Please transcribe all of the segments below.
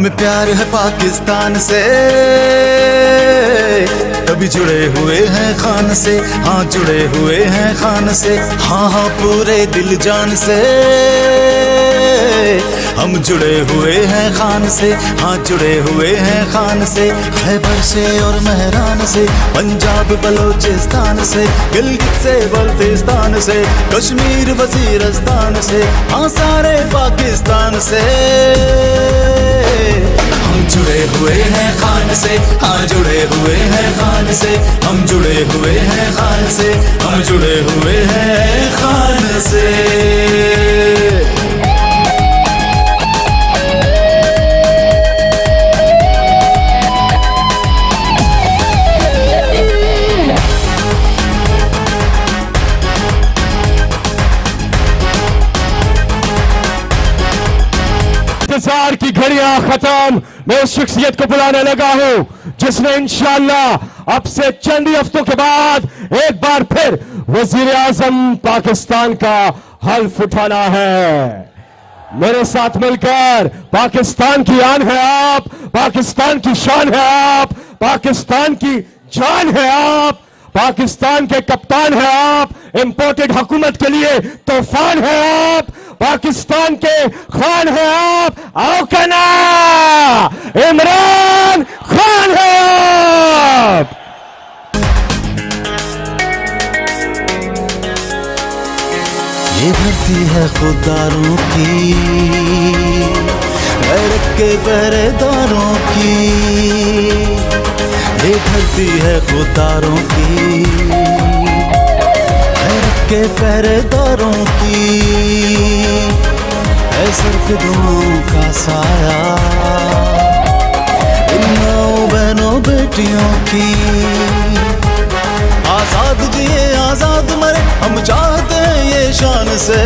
हमें प्यार है पाकिस्तान से, कभी जुड़े हुए हैं खान से, हाँ जुड़े हुए हैं खान से, हाँ हाँ पूरे दिल जान से हम जुड़े हुए हैं खान से, हाँ जुड़े हुए हैं खान से। खैबर से और मेहरान से, पंजाब बलोचिस्तान से, गिलगित से बल्तिस्तान से, कश्मीर वजीरिस्तान से, हाँ सारे पाकिस्तान से हम जुड़े हुए हैं खान से, हाँ जुड़े हुए हैं खान से, हम जुड़े हुए हैं खान से, हम जुड़े हुए हैं खान से। इंतजार की घड़ियां खत्म। मैं उस शख्सियत को बुलाने लगा हूं जिसने इंशाअल्लाह अब से चंद ही हफ्तों के बाद एक बार फिर वजीर आजम पाकिस्तान का हल्फ उठाना है। मेरे साथ मिलकर पाकिस्तान की आन है आप, पाकिस्तान की शान है आप, पाकिस्तान की जान है आप, पाकिस्तान के कप्तान है आप, इंपोर्टेड हुकूमत के लिए तूफान है आप, पाकिस्तान के खान है आप, आओ कहना इमरान खान है आप। ये धरती है खुदारों की, गैरत के पहरेदारों की, ये धरती है खुदारों की, गैरत के पहरेदारों की, है सरकदों का साया इन माओ बहनों बेटियों की। आजाद जिए आजाद मरे हम चाहते हैं ये शान से,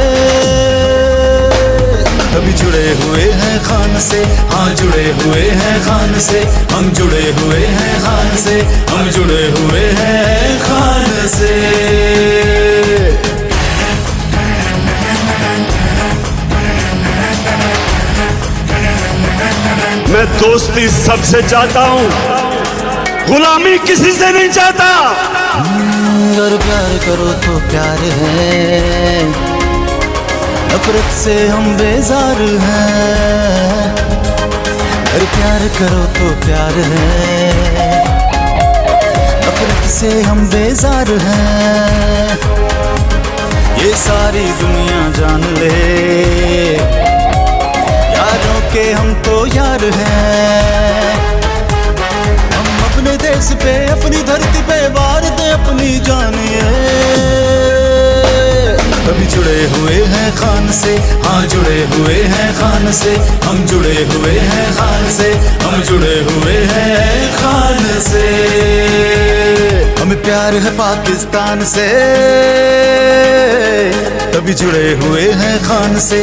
कभी जुड़े हुए हैं खान से, हाँ जुड़े हुए हैं खान से, हम जुड़े हुए हैं खान से, हम जुड़े हुए हैं खान से। मैं दोस्ती सबसे चाहता हूँ, गुलामी किसी से नहीं चाहता। अगर प्यार करो तो प्यार है, नफरत से हम बेजार हैं। अगर प्यार करो तो प्यार है, नफरत से हम बेजार हैं। ये सारी दुनिया जान ले, यारों के हम तो यार हैं। हम अपने देश पे अपनी धरती पे वार दे अपनी जानिए, कभी जुड़े हुए हैं खान से, हाँ जुड़े हुए हैं खान से, हम जुड़े हुए हैं खान से, हम जुड़े हुए हैं खान से। हमें प्यार है पाकिस्तान से, कभी जुड़े हुए हैं खान से,